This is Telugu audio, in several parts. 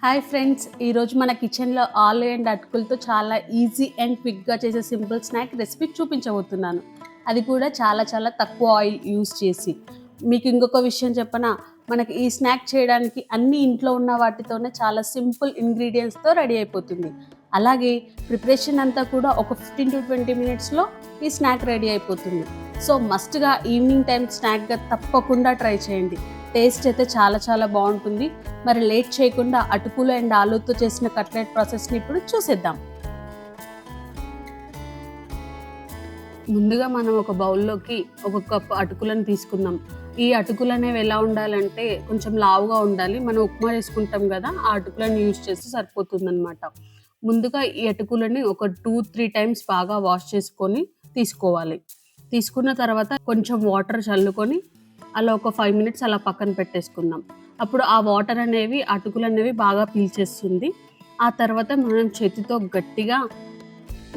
హాయ్ ఫ్రెండ్స్, ఈరోజు మన కిచెన్లో ఆలు అండ్ అటుకులతో చాలా ఈజీ అండ్ క్విక్గా చేసే సింపుల్ స్నాక్ రెసిపీ చూపించబోతున్నాను. అది కూడా చాలా చాలా తక్కువ ఆయిల్ యూస్ చేసి. మీకు ఇంకొక విషయం చెప్పనా, మనకి ఈ స్నాక్ చేయడానికి అన్ని ఇంట్లో ఉన్న వాటితోనే చాలా సింపుల్ ఇంగ్రీడియంట్స్తో రెడీ అయిపోతుంది. అలాగే ప్రిపరేషన్ అంతా కూడా ఒక 15 to 20 మినిట్స్లో ఈ స్నాక్ రెడీ అయిపోతుంది. సో మస్ట్గా ఈవినింగ్ టైం స్నాక్గా తప్పకుండా ట్రై చేయండి. టేస్ట్ అయితే చాలా చాలా బాగుంటుంది. మరి లేట్ చేయకుండా అటుకులు అండ్ ఆలూతో చేసిన కట్లెట్ ప్రాసెస్ని ఇప్పుడు చూసేద్దాం. ముందుగా మనం ఒక బౌల్లోకి ఒక కప్ అటుకులను తీసుకుందాం. ఈ అటుకులు అనేవి ఎలా ఉండాలంటే కొంచెం లావుగా ఉండాలి. మనం ఉప్మా చేసుకుంటాం కదా, ఆ అటుకులను యూజ్ చేస్తే సరిపోతుందన్నమాట. ముందుగా ఈ అటుకులని ఒక 2-3 టైమ్స్ బాగా వాష్ చేసుకొని తీసుకోవాలి. తీసుకున్న తర్వాత కొంచెం వాటర్ చల్లుకొని అలా ఒక 5 మినిట్స్ అలా పక్కన పెట్టేసుకుందాం. అప్పుడు ఆ వాటర్ అనేవి అటుకులు అనేవి బాగా పీల్చేస్తుంది. ఆ తర్వాత మనం చేతితో గట్టిగా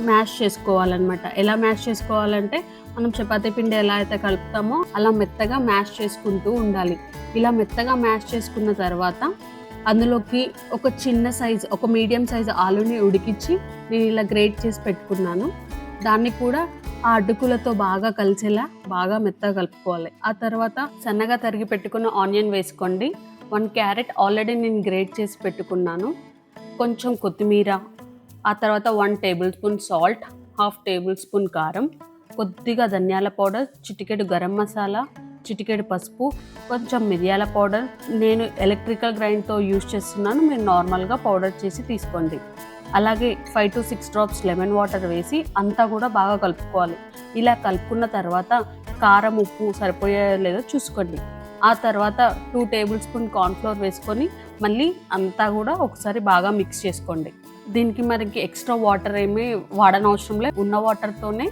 మ్యాష్ చేసుకోవాలన్నమాట. ఎలా మ్యాష్ చేసుకోవాలంటే మనం చపాతీ పిండి ఎలా అయితే కలుపుతామో అలా మెత్తగా మ్యాష్ చేసుకుంటూ ఉండాలి. ఇలా మెత్తగా మ్యాష్ చేసుకున్న తర్వాత అందులోకి ఒక చిన్న సైజు, ఒక మీడియం సైజు ఆలుని ఉడికించి నేను ఇలా గ్రేట్ చేసి పెట్టుకున్నాను. దాన్ని కూడా ఆ అటుకులతో బాగా కలిసేలా బాగా మెత్తగా కలుపుకోవాలి. ఆ తర్వాత సన్నగా తరిగి పెట్టుకున్న ఆనియన్ వేసుకోండి. 1 క్యారెట్ ఆల్రెడీ నేను గ్రేట్ చేసి పెట్టుకున్నాను. కొంచెం కొత్తిమీర, ఆ తర్వాత 1 table spoon salt, 1/2 table spoon కారం, కొద్దిగా ధనియాల పౌడర్, చిటికెడు గరం మసాలా, చిటికెడు పసుపు, కొంచెం మిరియాల పౌడర్. నేను ఎలక్ట్రికల్ గ్రైండ్తో యూజ్ చేస్తున్నాను, మీరు నార్మల్గా పౌడర్ చేసి తీసుకోండి. అలాగే 5 to 6 డ్రాప్స్ లెమన్ వాటర్ వేసి అంతా కూడా బాగా కలుపుకోవాలి. ఇలా కలుపుకున్న తర్వాత కారం, ఉప్పు సరిపోయే లేదో చూసుకోండి. ఆ తర్వాత 2 టేబుల్ స్పూన్ కార్న్ఫ్లోర్ వేసుకొని మళ్ళీ అంతా కూడా ఒకసారి బాగా మిక్స్ చేసుకోండి. దీనికి మనకి ఎక్స్ట్రా వాటర్ ఏమీ వాడనవసరం లేదు. ఉన్న వాటర్తోనే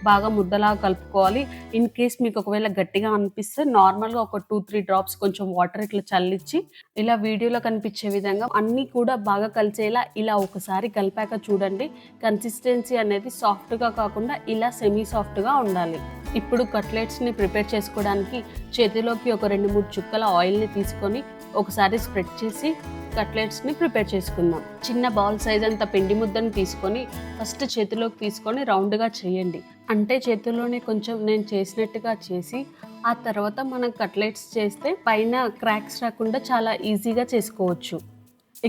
బాగా ముద్దలా కలుపుకోవాలి. ఇన్ కేస్ మీకు ఒకవేళ గట్టిగా అనిపిస్తే నార్మల్గా ఒక 2-3 డ్రాప్స్ కొంచెం వాటర్ ఇట్లా చల్లించి ఇలా వీడియోలో కనిపించే విధంగా అన్నీ కూడా బాగా కలిసేలా ఇలా ఒకసారి కలిపాక చూడండి. కన్సిస్టెన్సీ అనేది సాఫ్ట్గా కాకుండా ఇలా సెమీ సాఫ్ట్గా ఉండాలి. ఇప్పుడు కట్లెట్స్ని ప్రిపేర్ చేసుకోవడానికి చేతిలోకి ఒక 2-3 చుక్కల ఆయిల్ని తీసుకొని ఒకసారి స్ప్రెడ్ చేసి కట్లెట్స్ని ప్రిపేర్ చేసుకుందాం. చిన్న బాల్ సైజ్ అంత పిండి ముద్దను తీసుకొని ఫస్ట్ చేతిలోకి తీసుకొని రౌండ్గా చేయండి. అంటే చేతిలోనే కొంచెం నేను చేసినట్టుగా చేసి ఆ తర్వాత మనం కట్లెట్స్ చేస్తే పైన క్రాక్స్ రాకుండా చాలా ఈజీగా చేసుకోవచ్చు.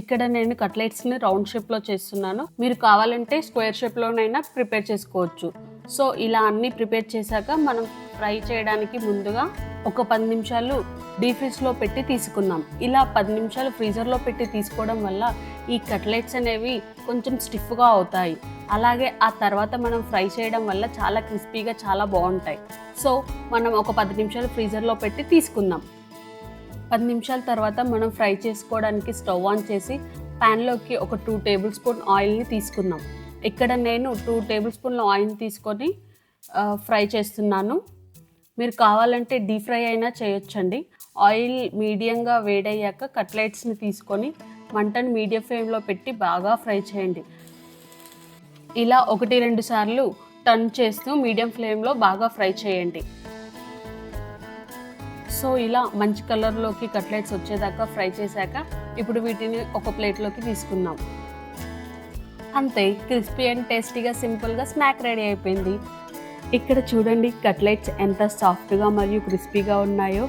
ఇక్కడ నేను కట్లెట్స్ని రౌండ్ షేప్లో చేస్తున్నాను. మీరు కావాలంటే స్క్వేర్ షేప్లోనైనా ప్రిపేర్ చేసుకోవచ్చు. సో ఇలా అన్నీ ప్రిపేర్ చేశాక మనం ఫ్రై చేయడానికి ముందుగా ఒక 10 నిమిషాలు డీప్ ఫ్రిడ్జ్లో పెట్టి తీసుకున్నాం. ఇలా 10 నిమిషాలు ఫ్రీజర్లో పెట్టి తీసుకోవడం వల్ల ఈ కట్లెట్స్ అనేవి కొంచెం స్టిఫ్గా అవుతాయి. అలాగే ఆ తర్వాత మనం ఫ్రై చేయడం వల్ల చాలా క్రిస్పీగా చాలా బాగుంటాయి. సో మనం ఒక 10 నిమిషాలు ఫ్రీజర్లో పెట్టి తీసుకుందాం. 10 నిమిషాల తర్వాత మనం ఫ్రై చేసుకోవడానికి స్టవ్ ఆన్ చేసి ప్యాన్లోకి ఒక 2 టేబుల్ స్పూన్ ఆయిల్ని తీసుకుందాం. ఇక్కడ నేను 2 టేబుల్ స్పూన్ల ఆయిల్ తీసుకొని ఫ్రై చేస్తున్నాను. మీరు కావాలంటే డీప్ ఫ్రై అయినా చేయొచ్చండి. ఆయిల్ మీడియంగా వేడయ్యాక కట్లెట్స్ని తీసుకొని మంటను మీడియం ఫ్లేమ్లో పెట్టి బాగా ఫ్రై చేయండి. ఇలా 1-2 సార్లు టర్న్ చేస్తూ మీడియం ఫ్లేమ్లో బాగా ఫ్రై చేయండి. సో ఇలా మంచి కలర్లోకి కట్లెట్స్ వచ్చేదాకా ఫ్రై చేశాక ఇప్పుడు వీటిని ఒక ప్లేట్లోకి తీసుకుందాం. అంతే, క్రిస్పీ అండ్ టేస్టీగా సింపుల్గా స్నాక్ రెడీ అయిపోయింది. ఇక్కడ చూడండి కట్లెట్స్ ఎంత సాఫ్ట్గా మరియు క్రిస్పీగా ఉన్నాయో.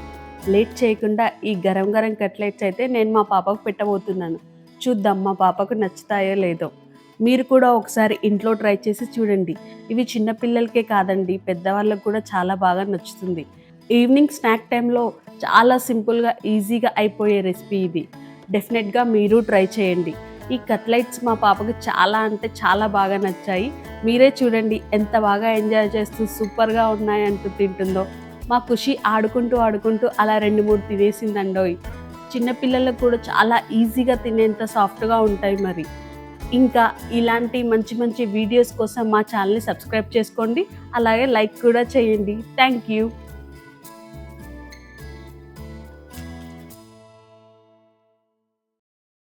లేట్ చేయకుండా ఈ గరం గరం కట్లెట్స్ అయితే నేను మా పాపకు పెట్టబోతున్నాను. చూద్దాం మా పాపకు నచ్చుతాయో లేదో. మీరు కూడా ఒకసారి ఇంట్లో ట్రై చేసి చూడండి. ఇవి చిన్నపిల్లలకే కాదండి, పెద్దవాళ్ళకు కూడా చాలా బాగా నచ్చుతుంది. ఈవినింగ్ స్నాక్ టైంలో చాలా సింపుల్గా ఈజీగా అయిపోయే రెసిపీ ఇది. డెఫినెట్గా మీరు ట్రై చేయండి. ఈ కట్లెట్స్ మా పాపకి చాలా అంటే చాలా బాగా నచ్చాయి. మీరే చూడండి ఎంత బాగా ఎంజాయ్ చేస్తూ సూపర్గా ఉన్నాయి అంటూ తింటుందో. మా ఖుషి ఆడుకుంటూ అలా 2-3 తినేసిందండోయ్. చిన్నపిల్లలకు కూడా చాలా ఈజీగా తినేంత సాఫ్ట్గా ఉంటాయి. మరి ఇంకా ఇలాంటి మంచి మంచి వీడియోస్ కోసం మా ఛానల్ని సబ్స్క్రైబ్ చేసుకోండి. అలాగే లైక్ కూడా చేయండి. Thank you.